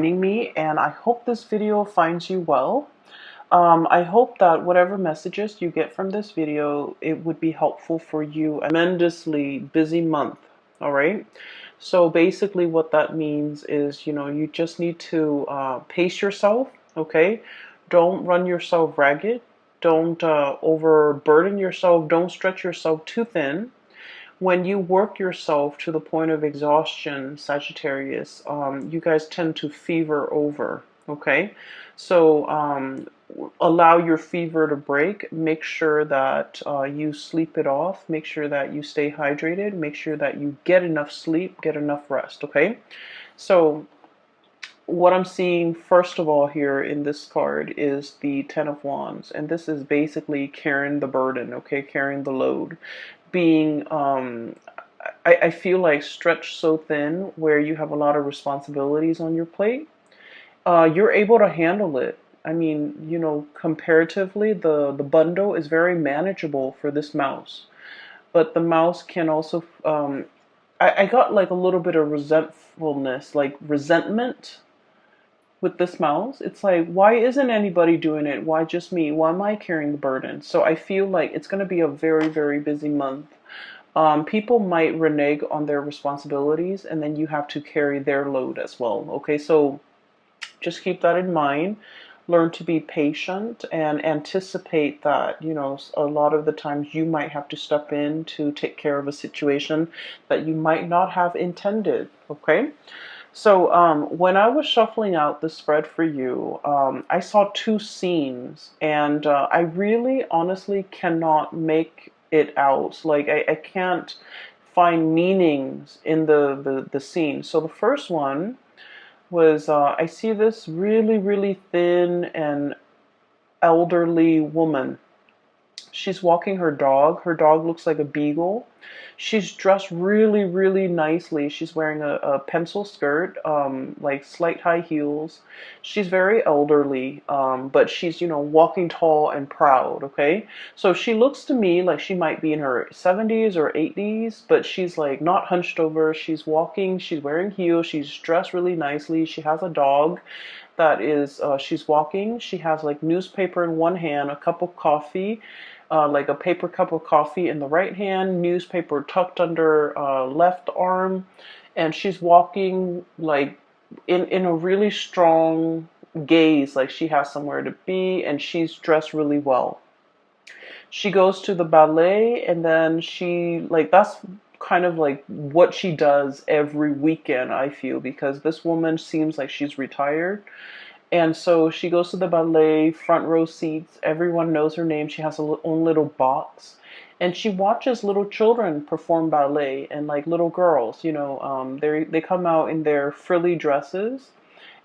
joining me, and I hope this video finds you well. I hope that whatever messages you get from this video, it would be helpful for you. A tremendously busy month, all right? So basically what that means is, you just need to pace yourself, okay? Don't run yourself ragged. Don't overburden yourself. Don't stretch yourself too thin. When you work yourself to the point of exhaustion, Sagittarius, you guys tend to fever over, okay? So allow your fever to break. Make sure that you sleep it off. Make sure that you stay hydrated. Make sure that you get enough sleep, get enough rest, okay? So what I'm seeing first of all here in this card is the Ten of Wands, and this is basically carrying the burden, okay, carrying the load, being I feel like stretched so thin where you have a lot of responsibilities on your plate. You're able to handle it. I mean, comparatively, the bundle is very manageable for this mouse, but the mouse can also I got like a little bit of resentfulness, like resentment with this mouse. It's like, why isn't anybody doing it? Why just me? Why am I carrying the burden? So I feel like it's going to be a very, very busy month. People might renege on their responsibilities, and then you have to carry their load as well. Okay, so just keep that in mind. Learn to be patient and anticipate that, a lot of the times you might have to step in to take care of a situation that you might not have intended. Okay. So when I was shuffling out the spread for you, I saw two scenes, and I really honestly cannot make it out. Like I can't find meanings in the scene. So the first one was I see this really, really thin and elderly woman. She's walking her dog. Her dog looks like a beagle. She's dressed really, really nicely. She's wearing a pencil skirt, like slight high heels. She's very elderly, but she's, walking tall and proud, okay? So she looks to me like she might be in her 70s or 80s, but she's like not hunched over. She's walking, she's wearing heels, she's dressed really nicely. She has a dog that is, she's walking. She has like newspaper in one hand, a cup of coffee, like a paper cup of coffee in the right hand, newspaper tucked under left arm, and she's walking like in a really strong gaze, like she has somewhere to be, and she's dressed really well. She goes to the ballet, and then she like that's kind of like what she does every weekend, I feel, because this woman seems like she's retired, and so she goes to the ballet, front row seats. Everyone knows her name. She has her own little box. And she watches little children perform ballet, and like little girls, they come out in their frilly dresses,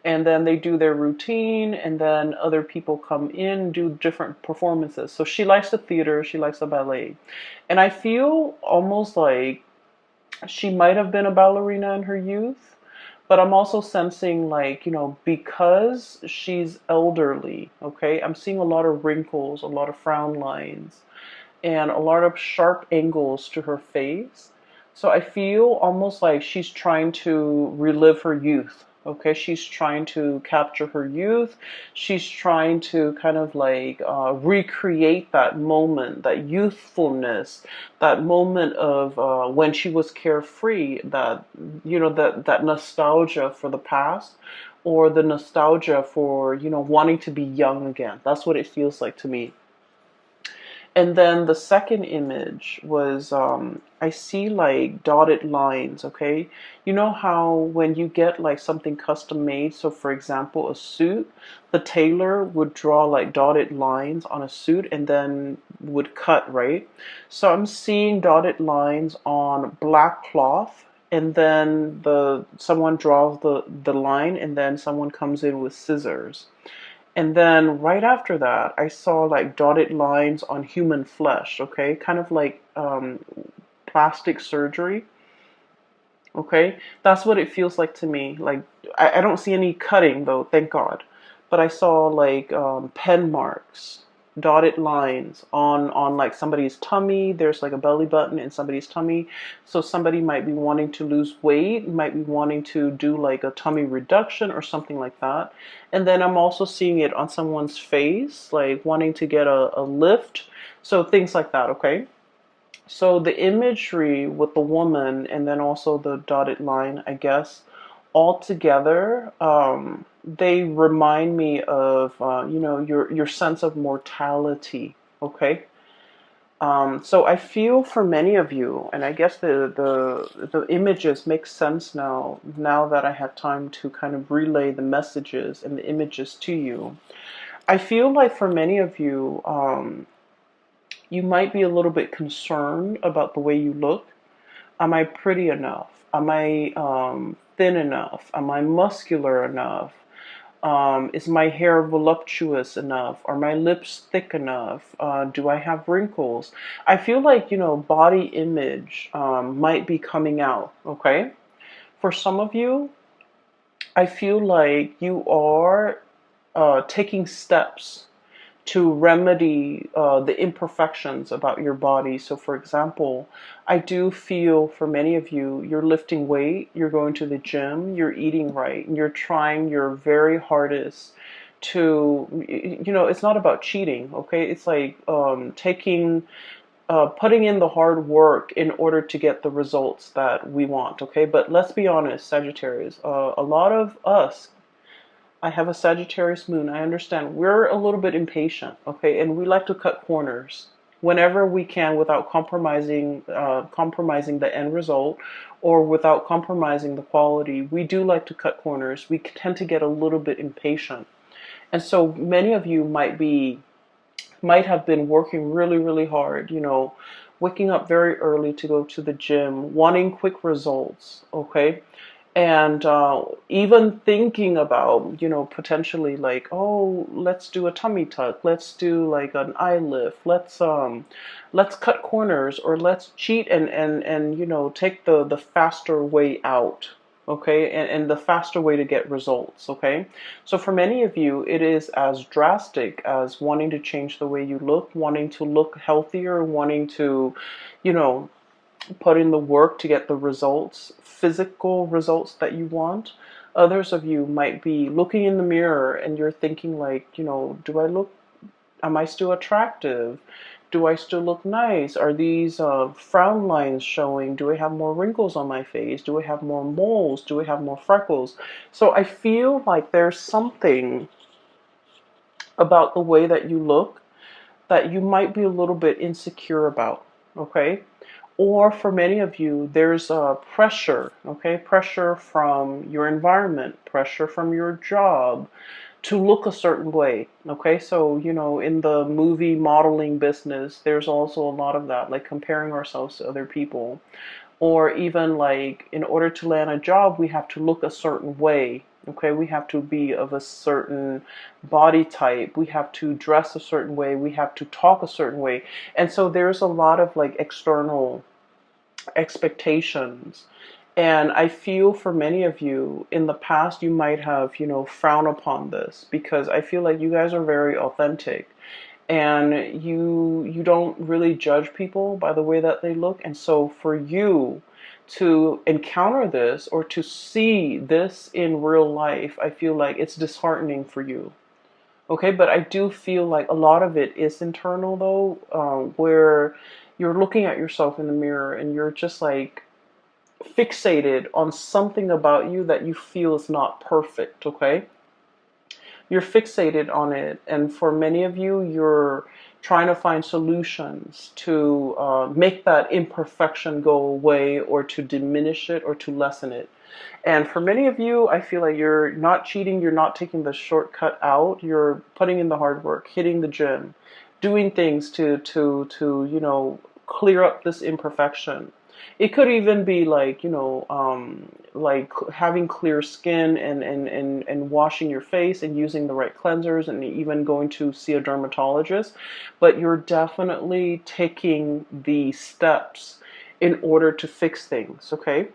and then they do their routine, and then other people come in, do different performances. So she likes the theater, she likes the ballet. And I feel almost like she might have been a ballerina in her youth, but I'm also sensing like, because she's elderly, okay, I'm seeing a lot of wrinkles, a lot of frown lines, and a lot of sharp angles to her face. So I feel almost like she's trying to relive her youth. Okay, she's trying to capture her youth. She's trying to kind of like recreate that moment, that youthfulness, that moment of when she was carefree. That that nostalgia for the past, or the nostalgia for wanting to be young again. That's what it feels like to me. And then the second image was I see like dotted lines, okay? You know how when you get like something custom made, so for example, a suit, the tailor would draw like dotted lines on a suit and then would cut, right? So I'm seeing dotted lines on black cloth, and then someone draws the line, and then someone comes in with scissors. And then right after that, I saw like dotted lines on human flesh, okay? Kind of like plastic surgery, okay? That's what it feels like to me. Like, I don't see any cutting though, thank God. But I saw like pen marks. dotted lines on like somebody's tummy. There's like a belly button in somebody's tummy. So somebody might be wanting to lose weight, might be wanting to do like a tummy reduction or something like that. And then I'm also seeing it on someone's face, like wanting to get a lift. So things like that, okay? So the imagery with the woman and then also the dotted line, I guess, all together, they remind me of your sense of mortality. Okay. So I feel for many of you, and I guess the images make sense now that I have time to kind of relay the messages and the images to you. I feel like for many of you, you might be a little bit concerned about the way you look. Am I pretty enough? Am I thin enough? Am I muscular enough? Is my hair voluptuous enough? Are my lips thick enough? Do I have wrinkles? I feel like, body image might be coming out, okay? For some of you, I feel like you are taking steps to remedy the imperfections about your body. So, for example, I do feel for many of you, you're lifting weight, you're going to the gym, you're eating right, and you're trying your very hardest to, it's not about cheating, okay? It's like putting in the hard work in order to get the results that we want, okay? But let's be honest, Sagittarius, a lot of us, I have a Sagittarius moon. I understand we're a little bit impatient, okay, and we like to cut corners whenever we can without compromising the end result or without compromising the quality. We do like to cut corners. We tend to get a little bit impatient, and so many of you might have been working really, really hard. Waking up very early to go to the gym, wanting quick results, okay? And even thinking about, potentially like, oh, let's do a tummy tuck, let's do like an eye lift, let's cut corners, or let's cheat and take the faster way out, okay, and the faster way to get results, okay. So for many of you, it is as drastic as wanting to change the way you look, wanting to look healthier, wanting to, you know, put in the work to get the results, physical results that you want. Others of you might be looking in the mirror and you're thinking like, am I still attractive? Do I still look nice? Are these frown lines showing? Do I have more wrinkles on my face? Do I have more moles? Do I have more freckles? So I feel like there's something about the way that you look that you might be a little bit insecure about, okay? Or for many of you, there's pressure, okay? Pressure from your environment, pressure from your job to look a certain way, okay? So, in the movie modeling business, there's also a lot of that, like comparing ourselves to other people. Or even like in order to land a job, we have to look a certain way, okay? We have to be of a certain body type. We have to dress a certain way. We have to talk a certain way. And so there's a lot of like external expectations. And I feel for many of you in the past, you might have, frowned upon this because I feel like you guys are very authentic and you don't really judge people by the way that they look. And so for you to encounter this or to see this in real life, I feel like it's disheartening for you. Okay, but I do feel like a lot of it is internal though, where you're looking at yourself in the mirror and you're just like fixated on something about you that you feel is not perfect, okay? You're fixated on it, and for many of you, you're trying to find solutions to make that imperfection go away or to diminish it or to lessen it. And for many of you, I feel like you're not cheating, you're not taking the shortcut out, you're putting in the hard work, hitting the gym, doing things to clear up this imperfection. It could even be like, like having clear skin and washing your face and using the right cleansers and even going to see a dermatologist. But you're definitely taking the steps in order to fix things, okay?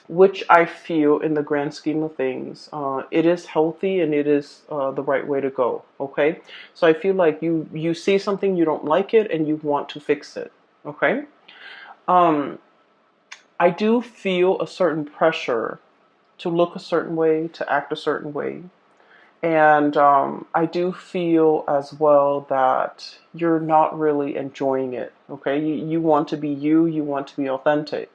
which I feel in the grand scheme of things, it is healthy and it is the right way to go. Okay, so I feel like you see something, you don't like it, and you want to fix it. Okay, um, I do feel a certain pressure to look a certain way, to act a certain way. And I do feel as well that you're not really enjoying it. Okay, you want to be you, you want to be authentic.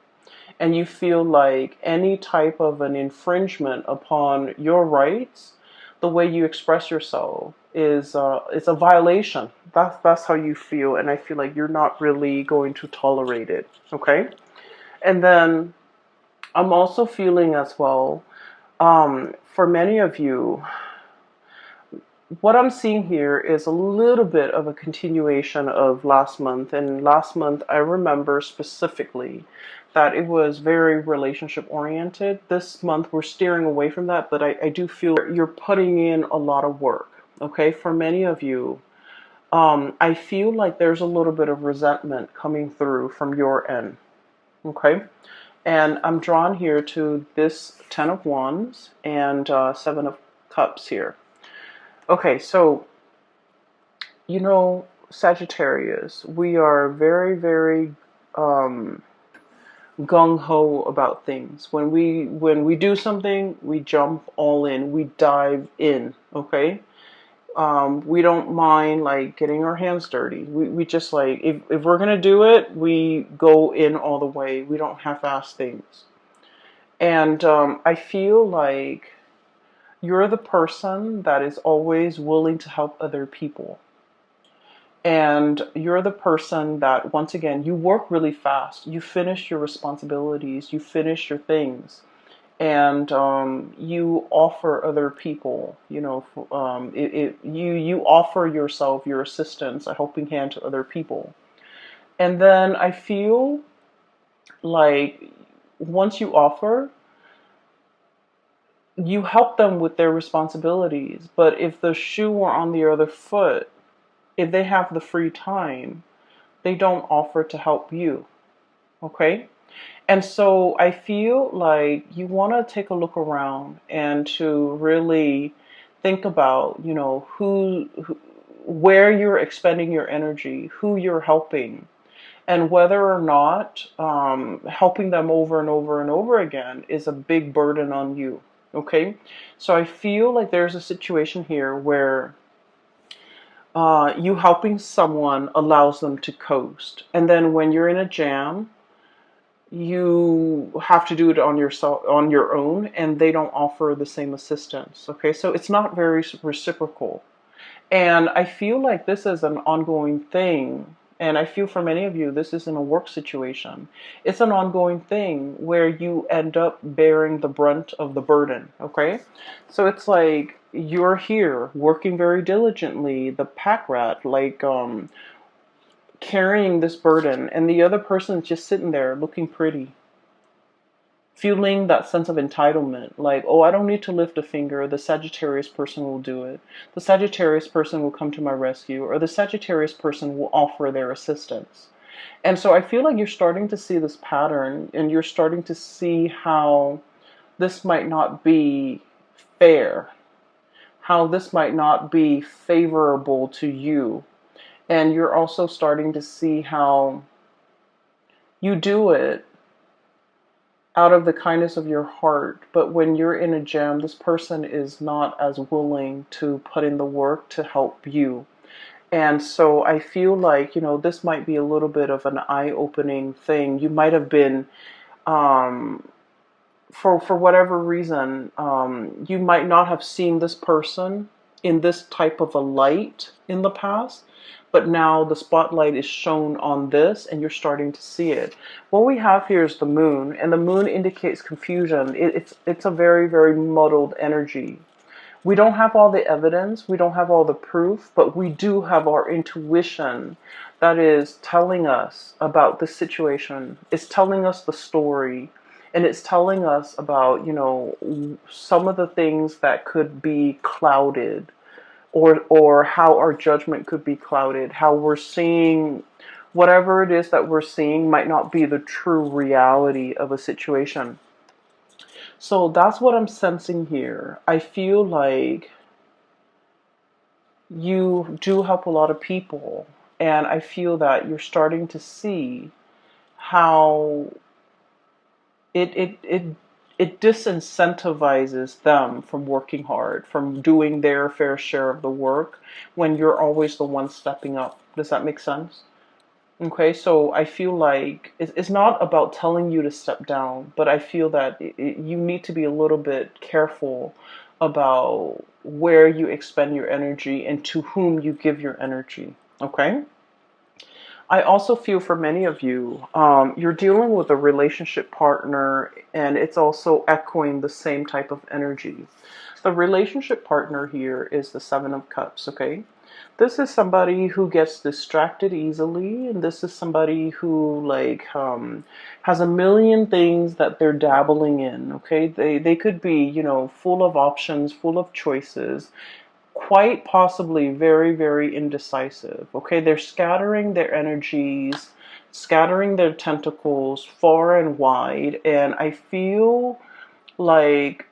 And you feel like any type of an infringement upon your rights, the way you express yourself, is it's a violation. That's how you feel, and I feel like you're not really going to tolerate it. Okay, and then I'm also feeling as well, for many of you, what I'm seeing here is a little bit of a continuation of last month. And last month, I remember specifically that it was very relationship oriented. This month, we're steering away from that, but I do feel you're putting in a lot of work. Okay, for many of you, I feel like there's a little bit of resentment coming through from your end. Okay, and I'm drawn here to this Ten of Wands and Seven of Cups here. Okay, so Sagittarius, we are very, very gung ho about things. When we do something, we jump all in, we dive in. Okay, we don't mind like getting our hands dirty. We just like if we're gonna do it, we go in all the way. We don't half-ass things. And I feel like you're the person that is always willing to help other people. And you're the person that, once again, you work really fast. You finish your responsibilities, you finish your things, and you offer other people, you offer yourself, your assistance, a helping hand to other people. And then I feel like once you offer, you help them with their responsibilities. But if the shoe were on the other foot, if they have the free time, they don't offer to help you. Okay? And so I feel like you want to take a look around and to really think about, where you're expending your energy, who you're helping, and whether or not helping them over and over and over again is a big burden on you. Okay? So I feel like there's a situation here where you helping someone allows them to coast. And then when you're in a jam, you have to do it on your own, and they don't offer the same assistance. Okay, so it's not very reciprocal. And I feel like this is an ongoing thing. And I feel for many of you, this isn't a work situation. It's an ongoing thing where you end up bearing the brunt of the burden. Okay, so it's like you're here working very diligently, the pack rat, like carrying this burden, and the other person's just sitting there looking pretty, feeling that sense of entitlement, like, oh, I don't need to lift a finger, the Sagittarius person will do it, the Sagittarius person will come to my rescue, or the Sagittarius person will offer their assistance. And so I feel like you're starting to see this pattern, and you're starting to see how this might not be fair, how this might not be favorable to you. And you're also starting to see how you do it out of the kindness of your heart. But when you're in a jam, this person is not as willing to put in the work to help you. And so I feel like, this might be a little bit of an eye-opening thing. You might have been, for whatever reason, you might not have seen this person in this type of a light in the past, but now the spotlight is shown on this and you're starting to see it. What we have here is the moon, and the moon indicates confusion. It's a very, very muddled energy. We don't have all the evidence, we don't have all the proof, but we do have our intuition that is telling us about the situation. It's telling us the story, and it's telling us about, some of the things that could be clouded, or how our judgment could be clouded, how we're seeing whatever it is that we're seeing might not be the true reality of a situation. So that's what I'm sensing here. I feel like you do help a lot of people, and I feel that you're starting to see how it it it it disincentivizes them from working hard, from doing their fair share of the work when you're always the one stepping up. Does that make sense? Okay, so I feel like it's not about telling you to step down, but I feel that you need to be a little bit careful about where you expend your energy and to whom you give your energy. Okay? I also feel for many of you, you're dealing with a relationship partner and it's also echoing the same type of energy. The relationship partner here is the Seven of Cups, okay? This is somebody who gets distracted easily, and this is somebody who has a million things that they're dabbling in, okay? They could be, full of options, full of choices, quite possibly very, very indecisive. Okay, they're scattering their energies, scattering their tentacles far and wide, and I feel like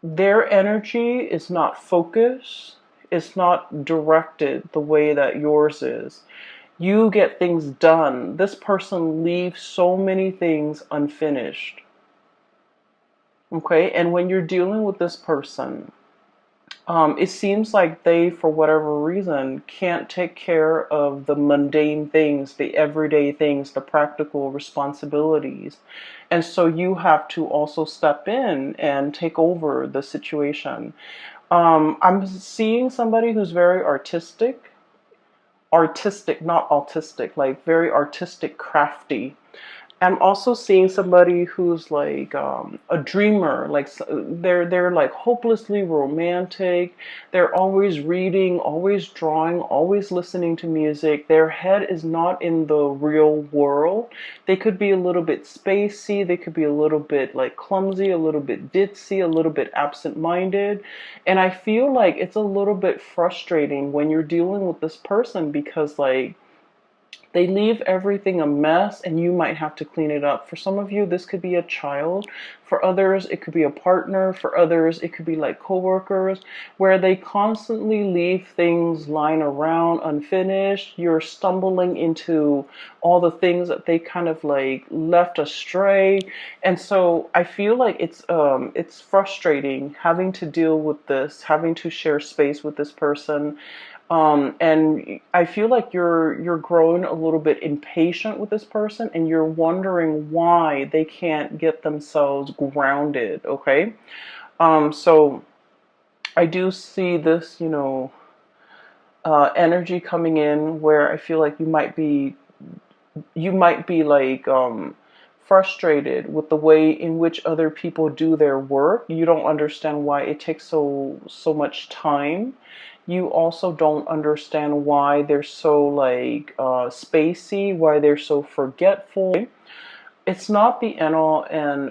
their energy is not focused, it's not directed the way that yours is. You get things done. This person leaves so many things unfinished. Okay, and when you're dealing with this person, it seems like they, for whatever reason, can't take care of the mundane things, the everyday things, the practical responsibilities. And so you have to also step in and take over the situation. I'm seeing somebody who's very artistic, not autistic, like very artistic, crafty. I'm also seeing somebody who's like a dreamer, like they're like hopelessly romantic. They're always reading, always drawing, always listening to music. Their head is not in the real world. They could be a little bit spacey. They could be a little bit like clumsy, a little bit ditzy, a little bit absent-minded. And I feel like it's a little bit frustrating when you're dealing with this person because like they leave everything a mess and you might have to clean it up. For some of you, this could be a child. For others, it could be a partner. For others, it could be like coworkers where they constantly leave things lying around unfinished. You're stumbling into all the things that they kind of like left astray. And so I feel like it's frustrating having to deal with this, having to share space with this person. And I feel like you're growing a little bit impatient with this person, and you're wondering why they can't get themselves grounded. Okay, so I do see this, energy coming in where I feel like you might be like frustrated with the way in which other people do their work. You don't understand why it takes so much time. You also don't understand why they're so like spacey, why they're so forgetful. It's not the end all, and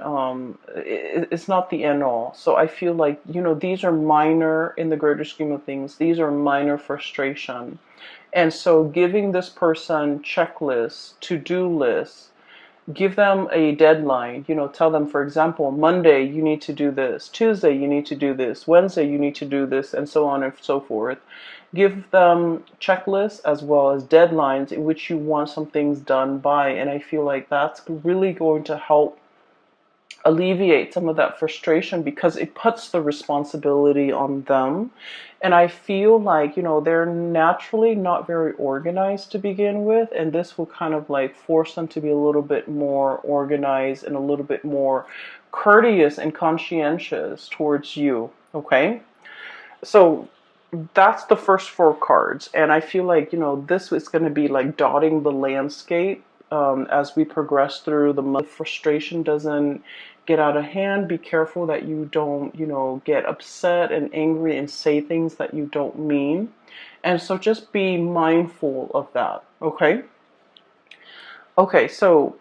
it's not the end all. So I feel like these are minor in the greater scheme of things. These are minor frustration, and so giving this person checklists, to-do lists, give them a deadline. Tell them, for example, Monday you need to do this, Tuesday you need to do this, Wednesday you need to do this, and so on and so forth. Give them checklists as well as deadlines in which you want some things done by, and I feel like that's really going to help alleviate some of that frustration because it puts the responsibility on them. And I feel like, they're naturally not very organized to begin with, and this will kind of like force them to be a little bit more organized and a little bit more courteous and conscientious towards you. Okay? So that's the first four cards, and I feel like this is going to be like dotting the landscape as we progress through the month. Frustration doesn't get out of hand. Be careful that you don't get upset and angry and say things that you don't mean, and so just be mindful of that. Okay, so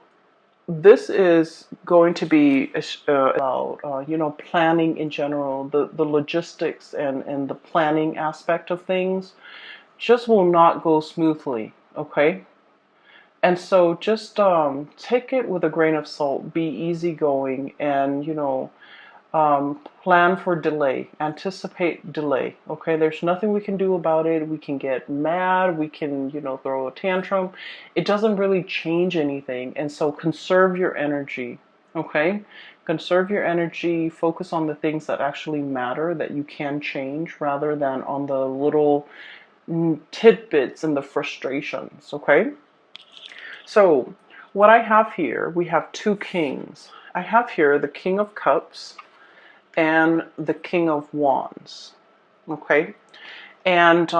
this is going to be about planning in general. The logistics and the planning aspect of things just will not go smoothly. Okay, And so just take it with a grain of salt, be easygoing, and, you know, plan for delay, anticipate delay. Okay, there's nothing we can do about it. We can get mad, we can, you know, throw a tantrum. It doesn't really change anything. And so conserve your energy. Okay, conserve your energy, focus on the things that actually matter, that you can change, rather than on the little tidbits and the frustrations. Okay, so what I have here, we have two kings. I have here the King of Cups and the King of Wands. Okay, and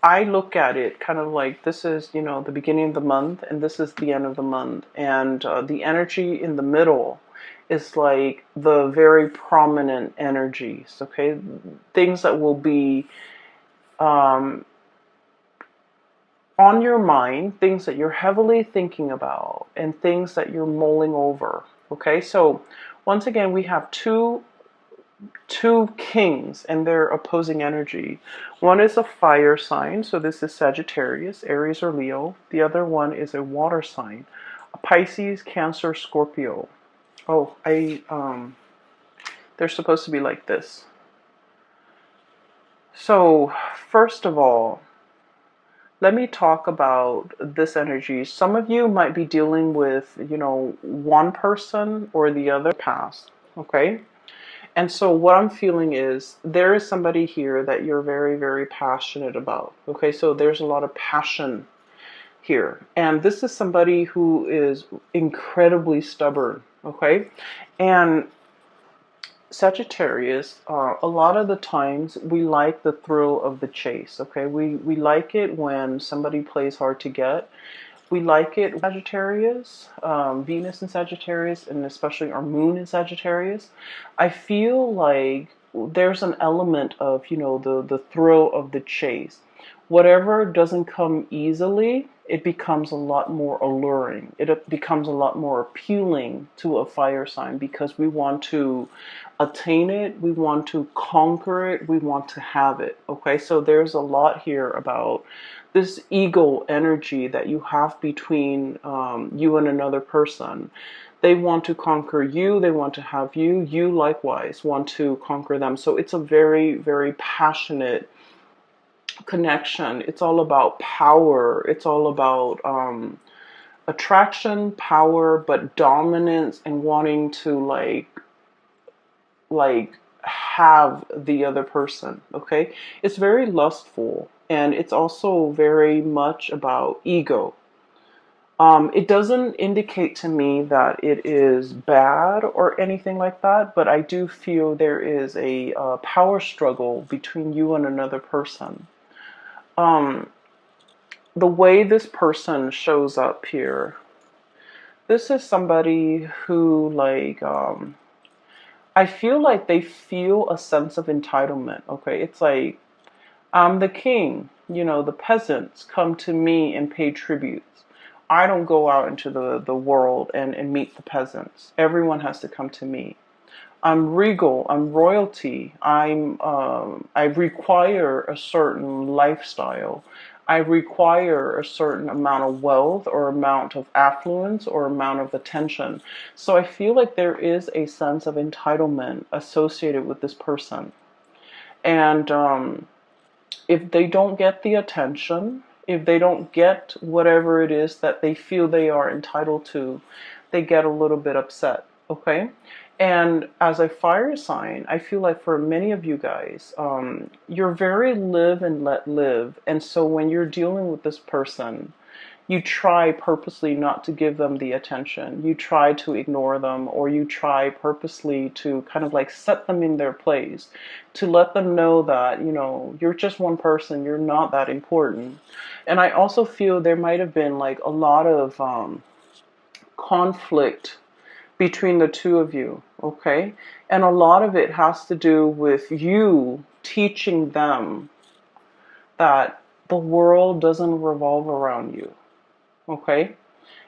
I look at it kind of like this is, you know, the beginning of the month, and this is the end of the month, and the energy in the middle is like the very prominent energies. Okay, things that will be um, on your mind, things that you're heavily thinking about, and things that you're mulling over. Okay, so once again, we have two kings and their opposing energy. One is a fire sign, so this is Sagittarius, Aries, or Leo. The other one is a water sign, a Pisces, Cancer, Scorpio. Oh, they're supposed to be like this. So first of all, let me talk about this energy. Some of you might be dealing with, you know, one person or the other past. Okay, and so what I'm feeling is there is somebody here that you're very, very passionate about. Okay, so there's a lot of passion here. And this is somebody who is incredibly stubborn. Okay, and Sagittarius, a lot of the times we like the thrill of the chase. Okay, we like it when somebody plays hard to get. We like it, Sagittarius, Venus in Sagittarius, and especially our moon in Sagittarius. I feel like there's an element of, you know, the thrill of the chase. Whatever doesn't come easily, it becomes a lot more alluring. It becomes a lot more appealing to a fire sign because we want to attain it, we want to conquer it, we want to have it. Okay, so there's a lot here about this ego energy that you have between you and another person. They want to conquer you, they want to have you, you likewise want to conquer them. So it's a very, very passionate connection. It's all about power. It's all about attraction, power, but dominance, and wanting to like have the other person. Okay, it's very lustful, and it's also very much about ego. It doesn't indicate to me that it is bad or anything like that, but I do feel there is a power struggle between you and another person. um, the way this person shows up here, this is somebody who, like, I feel like they feel a sense of entitlement. Okay, it's like, I'm the king, you know, the peasants come to me and pay tributes. I don't go out into the world and meet the peasants. Everyone has to come to me. I'm regal, I'm royalty, I require a certain lifestyle. I require a certain amount of wealth or amount of affluence or amount of attention. So I feel like there is a sense of entitlement associated with this person. And if they don't get the attention, if they don't get whatever it is that they feel they are entitled to, they get a little bit upset. Okay, and as a fire sign, I feel like for many of you guys, you're very live and let live. And so when you're dealing with this person, you try purposely not to give them the attention. You try to ignore them, or you try purposely to kind of like set them in their place, to let them know that, you know, you're just one person, you're not that important. And I also feel there might have been like a lot of conflict between the two of you, okay? And a lot of it has to do with you teaching them that the world doesn't revolve around you, okay?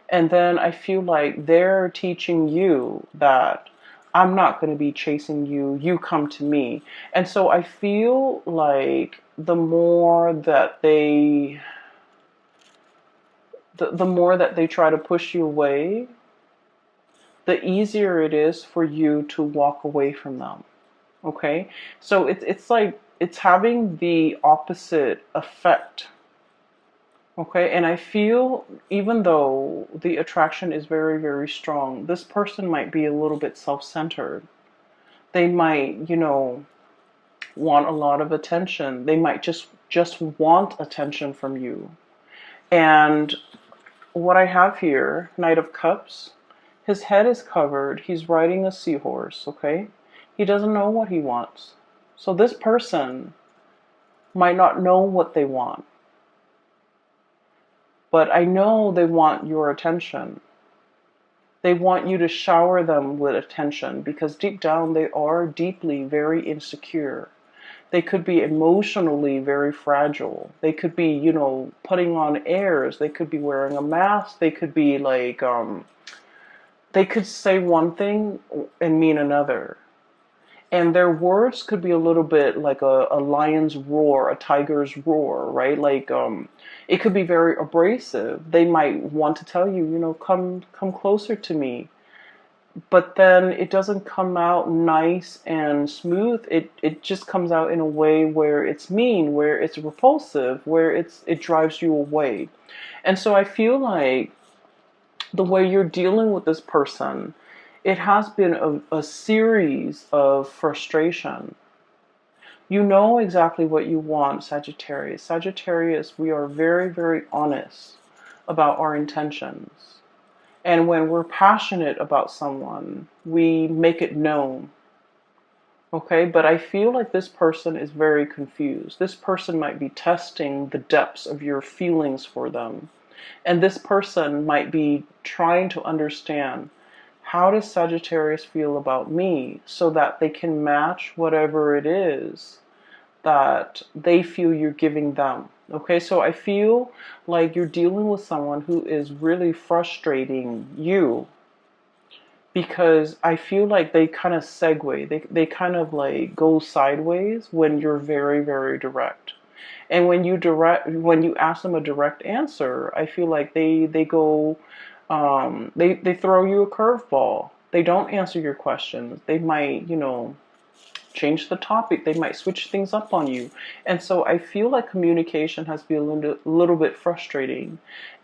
And then I feel like they're teaching you that I'm not going to be chasing you, you come to me. And so I feel like the more that the more that they try to push you away, the easier it is for you to walk away from them. Okay? So it's like it's having the opposite effect. Okay? And I feel even though the attraction is very, very strong, this person might be a little bit self-centered. They might, want a lot of attention. They might just want attention from you. And what I have here, Knight of Cups, his head is covered. He's riding a seahorse, okay? He doesn't know what he wants. So this person might not know what they want. But I know they want your attention. They want you to shower them with attention because deep down they are deeply very insecure. They could be emotionally very fragile. They could be, putting on airs. They could be wearing a mask. They could be like, they could say one thing and mean another. And their words could be a little bit like a lion's roar, a tiger's roar, right? Like, it could be very abrasive. They might want to tell you, come closer to me. But then it doesn't come out nice and smooth. It just comes out in a way where it's mean, where it's repulsive, where it drives you away. And so I feel like the way you're dealing with this person, it has been a series of frustration. You know exactly what you want, Sagittarius. Sagittarius, we are very, very honest about our intentions. And when we're passionate about someone, we make it known. Okay, but I feel like this person is very confused. This person might be testing the depths of your feelings for them. And this person might be trying to understand, how does Sagittarius feel about me, so that they can match whatever it is that they feel you're giving them. Okay, so I feel like you're dealing with someone who is really frustrating you, because I feel like they kind of segue, they kind of like go sideways when you're very, very direct. And when you ask them a direct answer, I feel like they go, they throw you a curveball. They don't answer your questions. They might, change the topic. They might switch things up on you. And so I feel like communication has been a little bit frustrating.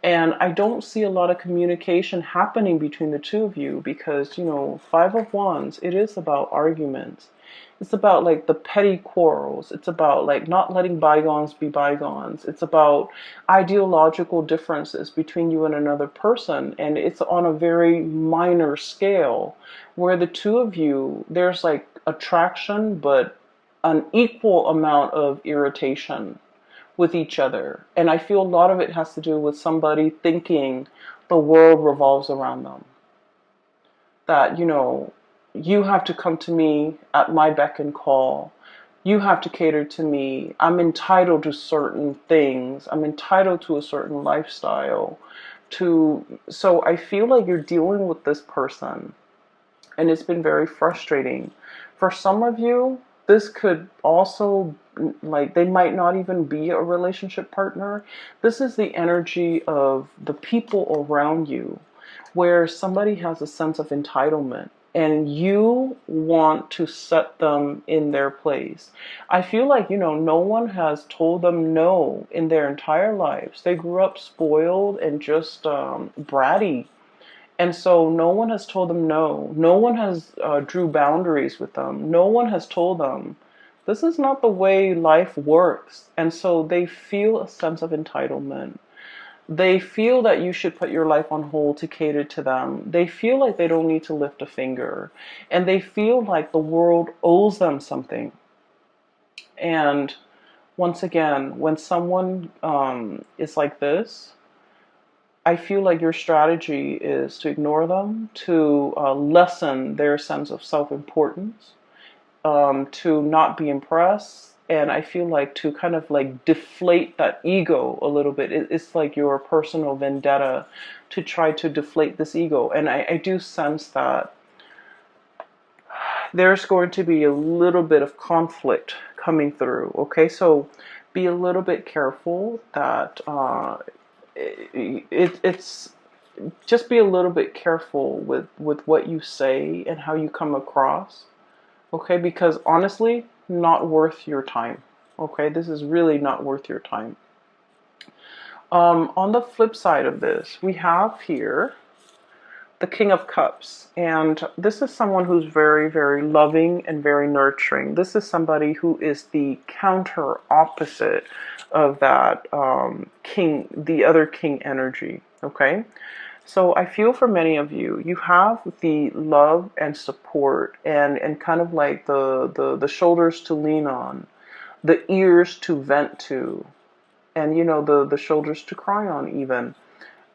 And I don't see a lot of communication happening between the two of you because, Five of Wands, it is about arguments. It's about like the petty quarrels. It's about like not letting bygones be bygones. It's about ideological differences between you and another person. And it's on a very minor scale where the two of you, there's like attraction, but an equal amount of irritation with each other. And I feel a lot of it has to do with somebody thinking the world revolves around them. That, you have to come to me at my beck and call. You have to cater to me. I'm entitled to certain things. I'm entitled to a certain lifestyle. So I feel like you're dealing with this person, and it's been very frustrating. For some of you, this could also, like, they might not even be a relationship partner. This is the energy of the people around you, where somebody has a sense of entitlement and you want to set them in their place. I feel like, no one has told them no in their entire lives. They grew up spoiled and just bratty. And so no one has told them no. No one has drew boundaries with them. No one has told them, this is not the way life works. And so they feel a sense of entitlement. They feel that you should put your life on hold to cater to them. They feel like they don't need to lift a finger. And they feel like the world owes them something. And once again, when someone is like this, I feel like your strategy is to ignore them, to lessen their sense of self-importance, to not be impressed. And I feel like to kind of like deflate that ego a little bit. It's like your personal vendetta to try to deflate this ego. And I do sense that there's going to be a little bit of conflict coming through. Okay, so be a little bit careful that it's just be a little bit careful with what you say and how you come across. Okay, because honestly, not worth your time. Okay, this is really not worth your time. On the flip side of this, we have here the King of Cups. And this is someone who's very, very loving and very nurturing. This is somebody who is the counter opposite of that king, the other king energy. Okay. So I feel for many of you, you have the love and support and kind of like the shoulders to lean on, the ears to vent to, and you know, the shoulders to cry on even.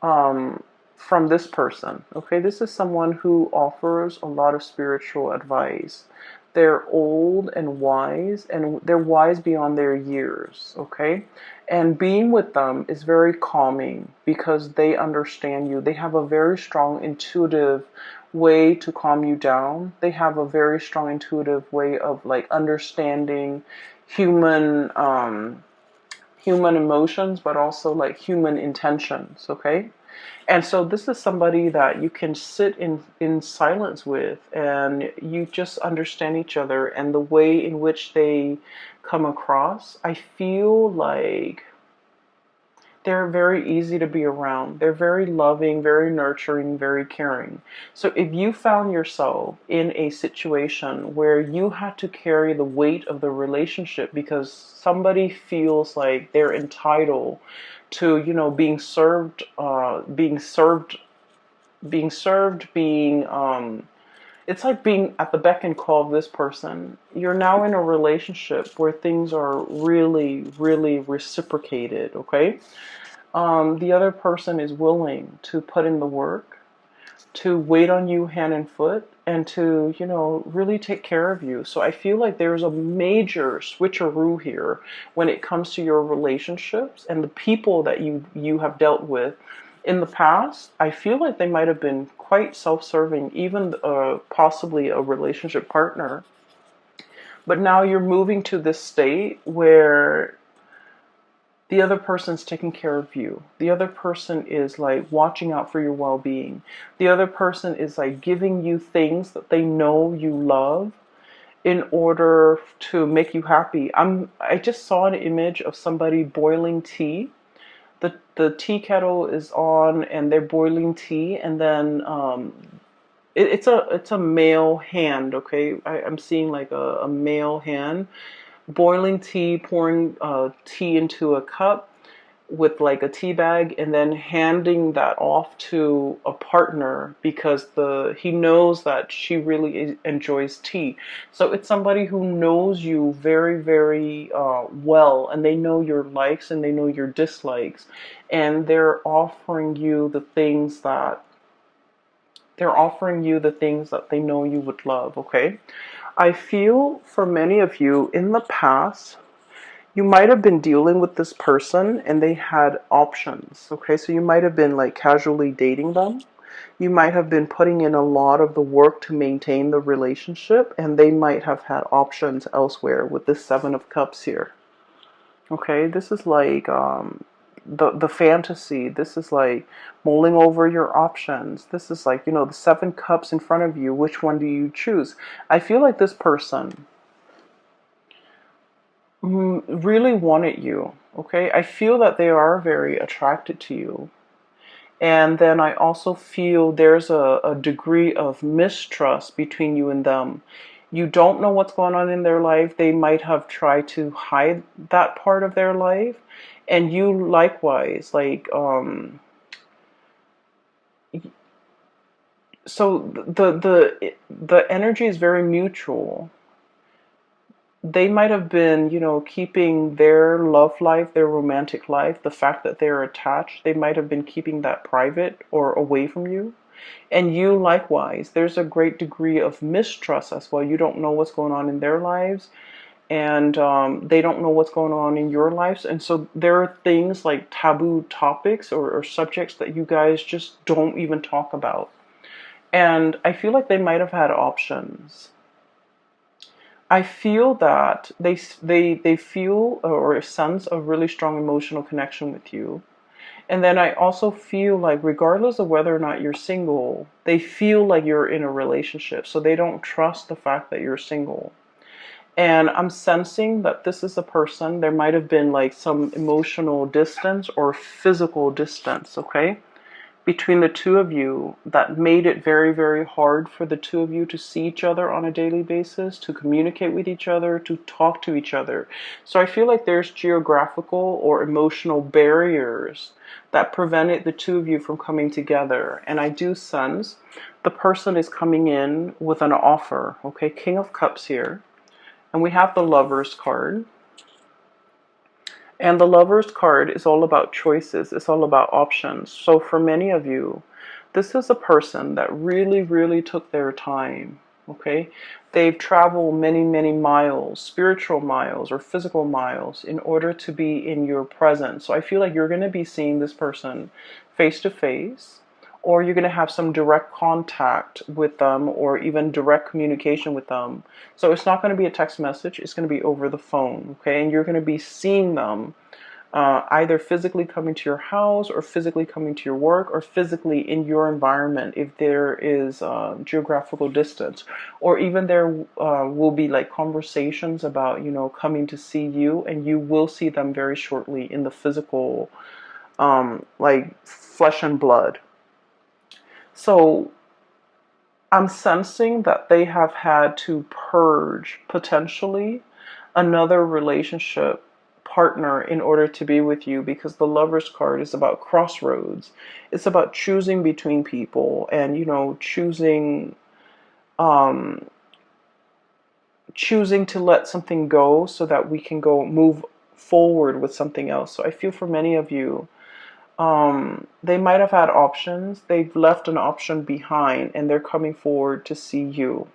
Um, from this person. Okay, this is someone who offers a lot of spiritual advice. They're old and they're wise beyond their years. Okay, and being with them is very calming because they understand you. They have a very strong intuitive way to calm you down. They have a very strong intuitive way of like understanding human human emotions, but also like human intentions. Okay, and so this is somebody that you can sit in silence with and you just understand each other and the way in which they come across. I feel like they're very easy to be around. They're very loving, very nurturing, very caring. So if you found yourself in a situation where you had to carry the weight of the relationship because somebody feels like they're entitled to, you know, being it's like being at the beck and call of this person. You're now in a relationship where things are really, really reciprocated, okay? The other person is willing to put in the work, to wait on you hand and foot, and to, you know, really take care of you. So I feel like there's a major switcheroo here when it comes to your relationships and the people that you have dealt with in the past. I feel like they might have been quite self-serving, even possibly a relationship partner. But now you're moving to this state where the other person's taking care of you. The other person is like watching out for your well-being. The other person is like giving you things that they know you love in order to make you happy. I just saw an image of somebody boiling tea. The tea kettle is on and they're boiling tea, and then it's a male hand. Okay, I'm seeing like a male hand boiling tea, pouring tea into a cup with like a tea bag, and then handing that off to a partner because he knows that she really enjoys tea. So it's somebody who knows you very, very well, and they know your likes and they know your dislikes, and they're offering you the things that they know you would love. Okay, I feel for many of you in the past, you might have been dealing with this person and they had options. Okay, so you might have been like casually dating them. You might have been putting in a lot of the work to maintain the relationship, and they might have had options elsewhere with this Seven of Cups here. Okay, this is like the fantasy. This is like mulling over your options. This is like, you know, the Seven Cups in front of you. Which one do you choose? I feel like this person really wanted you. Okay, I feel that they are very attracted to you. And then I also feel there's a degree of mistrust between you and them. You don't know what's going on in their life. They might have tried to hide that part of their life. And you likewise, like, so the energy is very mutual. They might have been, you know, keeping their love life, their romantic life, the fact that they're attached, they might have been keeping that private or away from you. And you likewise, there's a great degree of mistrust as well. You don't know what's going on in their lives, and they don't know what's going on in your lives. And so there are things like taboo topics or subjects that you guys just don't even talk about. And I feel like they might have had options. I feel that they feel or sense a really strong emotional connection with you, And then I also feel like regardless of whether or not you're single, they feel like you're in a relationship. So they don't trust the fact that you're single. And I'm sensing that this is a person, there might have been like some emotional distance or physical distance, okay, between the two of you that made it very, very hard for the two of you to see each other on a daily basis, to communicate with each other, to talk to each other. So I feel like there's geographical or emotional barriers that prevented the two of you from coming together. And I do sense the person is coming in with an offer, okay, King of Cups here. And we have the Lovers card. And the Lovers card is all about choices. It's all about options. So for many of you, this is a person that really, really took their time. Okay? They've traveled many, many miles, spiritual miles or physical miles, in order to be in your presence. So I feel like you're going to be seeing this person face to face, or you're going to have some direct contact with them, or even direct communication with them. So it's not going to be a text message, it's going to be over the phone, okay? And you're going to be seeing them either physically coming to your house, or physically coming to your work, or physically in your environment if there is geographical distance. Or even there will be like conversations about, you know, coming to see you, and you will see them very shortly in the physical, like flesh and blood. So I'm sensing that they have had to purge potentially another relationship partner in order to be with you, because the Lovers card is about crossroads. It's about choosing between people, and, you know, um, choosing to let something go so that we can go move forward with something else. So I feel for many of you, they might have had options. They've left an option behind, and they're coming forward to see you.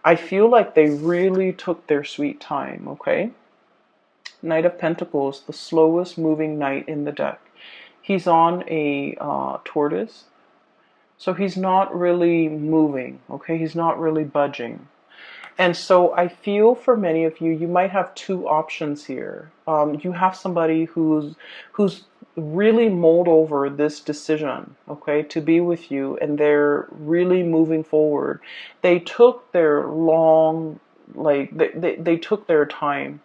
I feel like they really took their sweet time, okay? Knight of Pentacles, the slowest moving knight in the deck. He's on a tortoise, so he's not really moving, okay? He's not really budging. And so I feel for many of you, you might have two options here. You have somebody who's really mulled over this decision, okay, to be with you, and they're really moving forward. They took their long, like they took their time.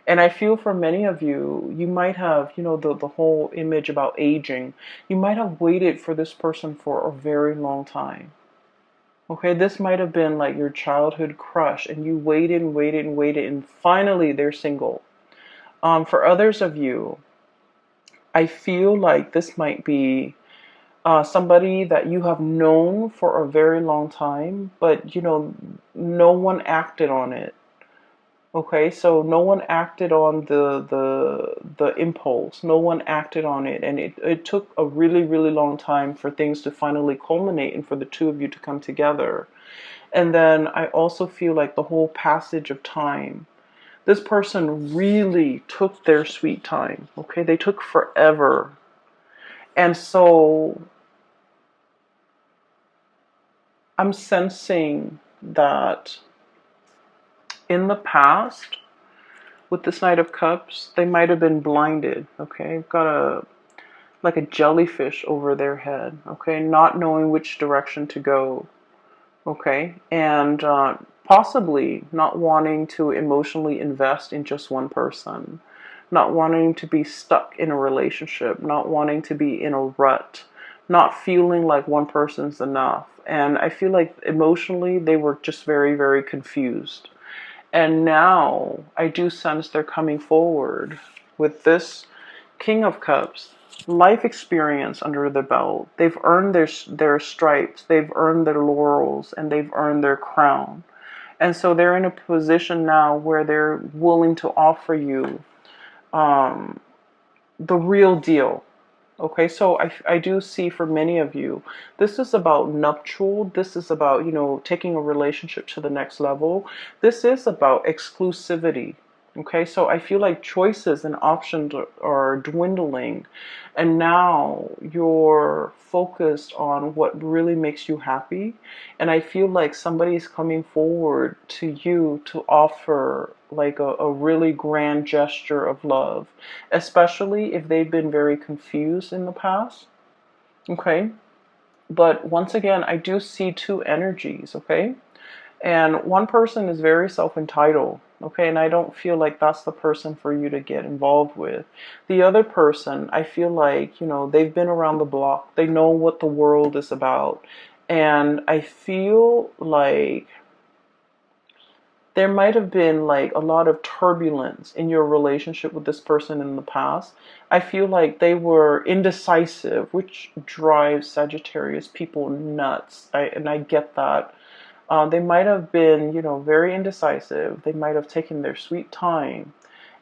And I feel for many of you, you might have, you know, the whole image about aging. You might have waited for this person for a very long time. Okay, this might have been like your childhood crush, and you waited and waited and waited, and finally they're single. For others of you, I feel like this might be somebody that you have known for a very long time, but, you know, no one acted on it. Okay, so no one acted on the impulse. No one acted on it, and it took a really, really long time for things to finally culminate and for the two of you to come together. And then I also feel like the whole passage of time, this person really took their sweet time. Okay, they took forever. And so I'm sensing that in the past, with this Knight of Cups, they might have been blinded, okay? Got like a jellyfish over their head, okay? Not knowing which direction to go, okay? And possibly not wanting to emotionally invest in just one person, not wanting to be stuck in a relationship, not wanting to be in a rut, not feeling like one person's enough. And I feel like emotionally they were just very, very confused. And now I do sense they're coming forward with this King of Cups, life experience under the belt. They've earned their stripes, they've earned their laurels, and they've earned their crown. And so they're in a position now where they're willing to offer you the real deal. Okay, so I do see for many of you, this is about nuptial. This is about, you know, taking a relationship to the next level. This is about exclusivity. Okay, so I feel like choices and options are dwindling, and now you're focused on what really makes you happy. And I feel like somebody's coming forward to you to offer like a really grand gesture of love, especially if they've been very confused in the past. Okay, but once again, I do see two energies. Okay, and one person is very self-entitled, okay, and I don't feel like that's the person for you to get involved with. The other person, I feel like, they've been around the block. They know what the world is about. And I feel like there might have been like a lot of turbulence in your relationship with this person in the past. I feel like they were indecisive, which drives Sagittarius people nuts. And I get that. They might have been, very indecisive. They might have taken their sweet time.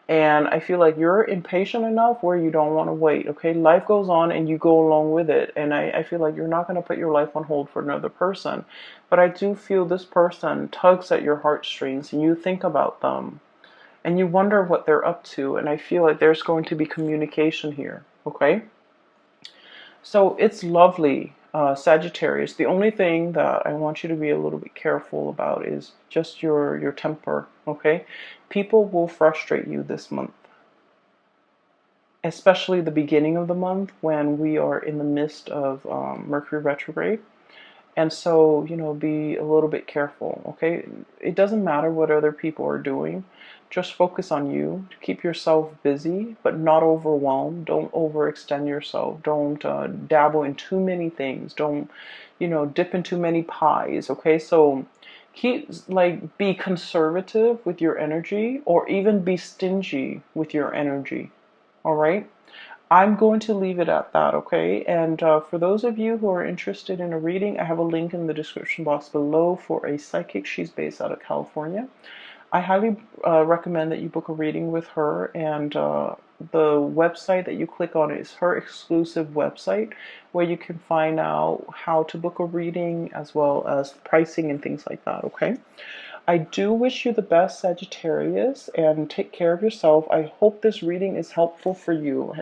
And I feel like you're impatient enough where you don't want to wait. Okay, life goes on and you go along with it. And I feel like you're not going to put your life on hold for another person. But I do feel this person tugs at your heartstrings and you think about them and you wonder what they're up to. And I feel like there's going to be communication here. Okay. So it's lovely, Sagittarius. The only thing that I want you to be a little bit careful about is just your temper, okay? People will frustrate you this month, especially the beginning of the month when we are in the midst of Mercury retrograde. And so, be a little bit careful, okay? It doesn't matter what other people are doing. Just focus on you. Keep yourself busy, but not overwhelmed. Don't overextend yourself. Don't dabble in too many things. Don't, dip in too many pies, okay? So be conservative with your energy or even be stingy with your energy, all right? I'm going to leave it at that, okay? And for those of you who are interested in a reading, I have a link in the description box below for a psychic. She's based out of California. I highly recommend that you book a reading with her, and the website that you click on is her exclusive website where you can find out how to book a reading as well as pricing and things like that, okay? I do wish you the best, Sagittarius, and take care of yourself. I hope this reading is helpful for you.